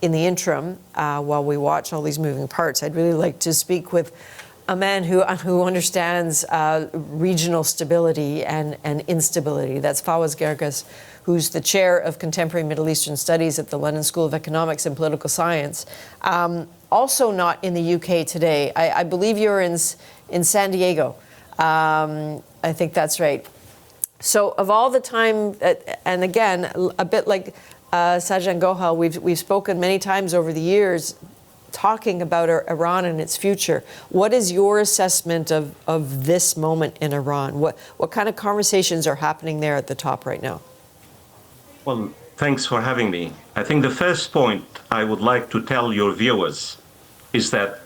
in the interim, while we watch all these moving parts, I'd really like to speak with a man who understands regional stability and instability. That's Fawaz Gerges, who's the chair of Contemporary Middle Eastern Studies at the London School of Economics and Political Science. Also not in the UK today. I believe you're in San Diego. I think that's right. So of all the time, and again, a bit like Sajan Gohal, we've spoken many times over the years talking about Iran and its future. What is your assessment of this moment in Iran? What kind of conversations are happening there at the top right now? Well, thanks for having me. I think the first point I would like to tell your viewers is that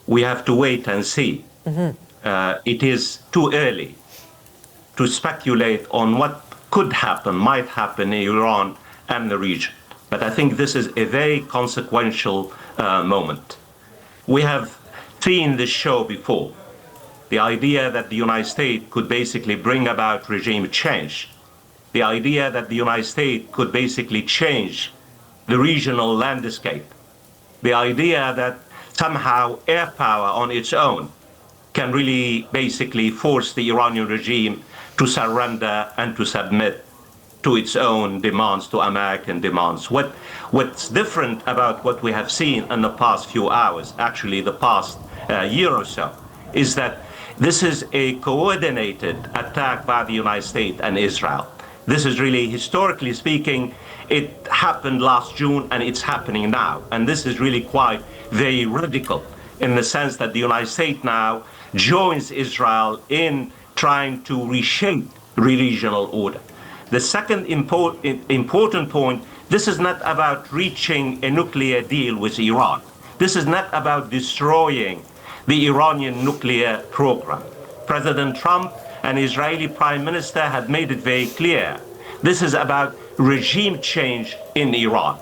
we have to wait and see. It is too early to speculate on what could happen, might happen in Iran and the region. But I think this is a very consequential moment. We have seen this show before. The idea that the United States could basically bring about regime change. The idea that the United States could basically change the regional landscape. The idea that somehow air power on its own can really basically force the Iranian regime to surrender and to submit to its own demands, to American demands. What's different about what we have seen in the past few hours, actually the past year or so, is that this is a coordinated attack by the United States and Israel. This is really, historically speaking, it happened last June and it's happening now. And this is really quite very radical in the sense that the United States now joins Israel in trying to reshape regional order. The second important point, this is not about reaching a nuclear deal with Iran. This is not about destroying the Iranian nuclear program. President Trump and Israeli Prime Minister have made it very clear. This is about regime change in Iran.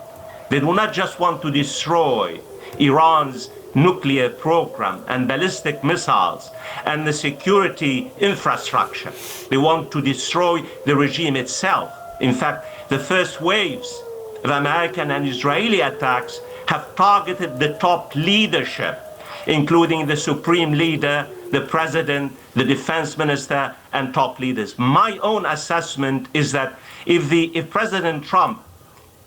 They do not just want to destroy Iran's nuclear program and ballistic missiles and the security infrastructure. They want to destroy the regime itself. In fact, the first waves of American and Israeli attacks have targeted the top leadership, including the supreme leader, the president, the defense minister, and top leaders. My own assessment is that if President Trump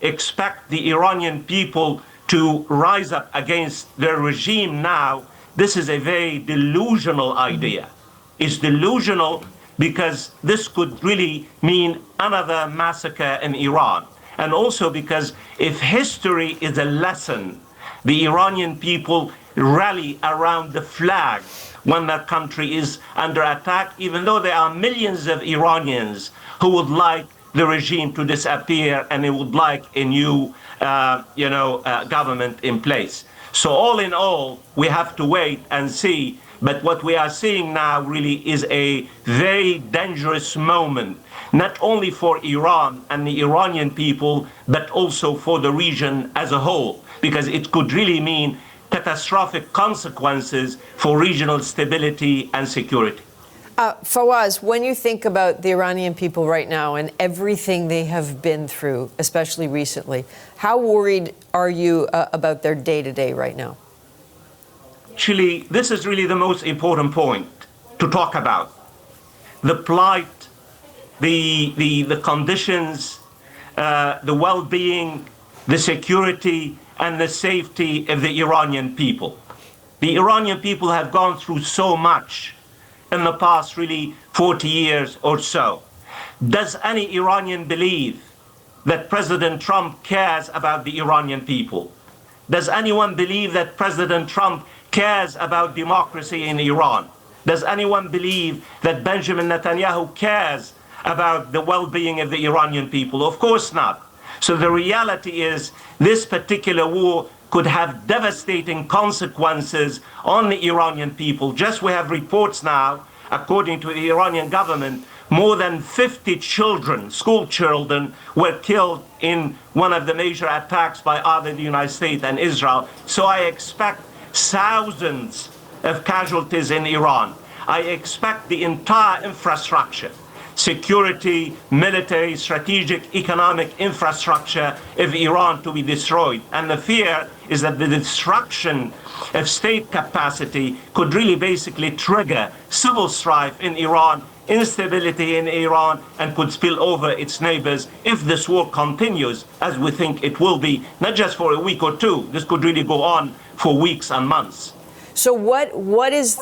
expects the Iranian people to rise up against their regime now, this is a very delusional idea. It's delusional because this could really mean another massacre in Iran. And also because if history is a lesson, the Iranian people rally around the flag when that country is under attack, even though there are millions of Iranians who would like the regime to disappear and they would like a new government in place. So all in all, we have to wait and see. But what we are seeing now really is a very dangerous moment, not only for Iran and the Iranian people, but also for the region as a whole, because it could really mean catastrophic consequences for regional stability and security. Fawaz, when you think about the Iranian people right now and everything they have been through, especially recently, how worried are you about their day-to-day right now? Actually, this is really the most important point to talk about. The plight, the conditions, the well-being, the security, and the safety of the Iranian people. The Iranian people have gone through so much in the past really 40 years or so. Does any Iranian believe that President Trump cares about the Iranian people? Does anyone believe that President Trump cares about democracy in Iran? Does anyone believe that Benjamin Netanyahu cares about the well-being of the Iranian people? Of course not. So the reality is this particular war could have devastating consequences on the Iranian people. Just we have reports now, according to the Iranian government, more than 50 children, school children, were killed in one of the major attacks by either the United States and Israel. So I expect thousands of casualties in Iran. I expect the entire infrastructure, security, military, strategic, economic infrastructure of Iran to be destroyed. And the fear is that the destruction of state capacity could really basically trigger civil strife in Iran, instability in Iran, and could spill over its neighbors if this war continues, as we think it will be, not just for a week or two. This could really go on for weeks and months. So what is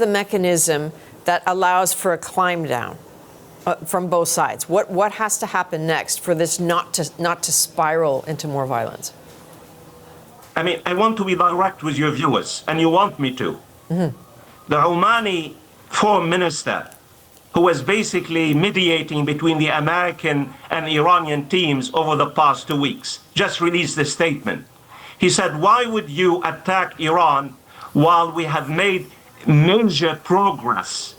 the mechanism that allows for a climb down from both sides? What has to happen next for this not to spiral into more violence? I mean, I want to be direct with your viewers, and you want me to. Mm-hmm. The Omani foreign minister, who was basically mediating between the American and Iranian teams over the past 2 weeks, just released a statement. He said, why would you attack Iran while we have made major progress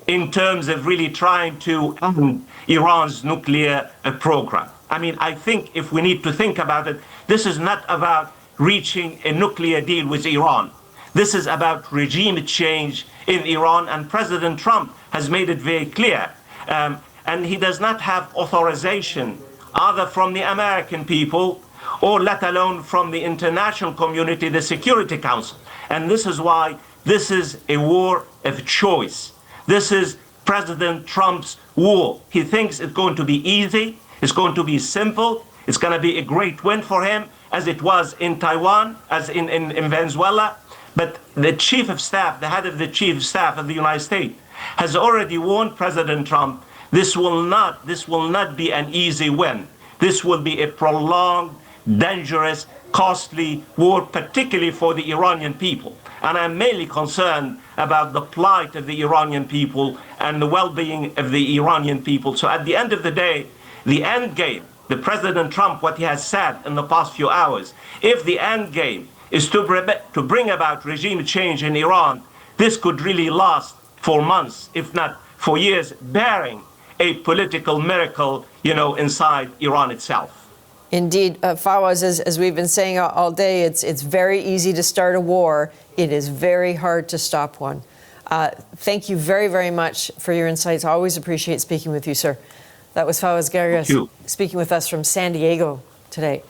in terms of really trying to end Iran's nuclear program? I mean, I think if we need to think about it, this is not about reaching a nuclear deal with Iran. This is about regime change in Iran, and President Trump has made it very clear. And he does not have authorization either from the American people or let alone from the international community, the Security Council. And this is why this is a war of choice. This is President Trump's war. He thinks it's going to be easy, it's going to be simple, it's going to be a great win for him, as it was in Taiwan, as in Venezuela. But the chief of staff, the head of the chief of staff of the United States, has already warned President Trump, this will not be an easy win. This will be a prolonged, dangerous, costly war, particularly for the Iranian people. And I'm mainly concerned about the plight of the Iranian people and the well-being of the Iranian people. So at the end of the day, the end game, the President Trump, what he has said in the past few hours, if the end game is to bring about regime change in Iran, this could really last for months, if not for years, barring a political miracle, inside Iran itself. Indeed, Fawaz, as we've been saying all day, it's very easy to start a war. It is very hard to stop one. Thank you very, very much for your insights. I always appreciate speaking with you, sir. That was Fawaz Gerges speaking with us from San Diego today.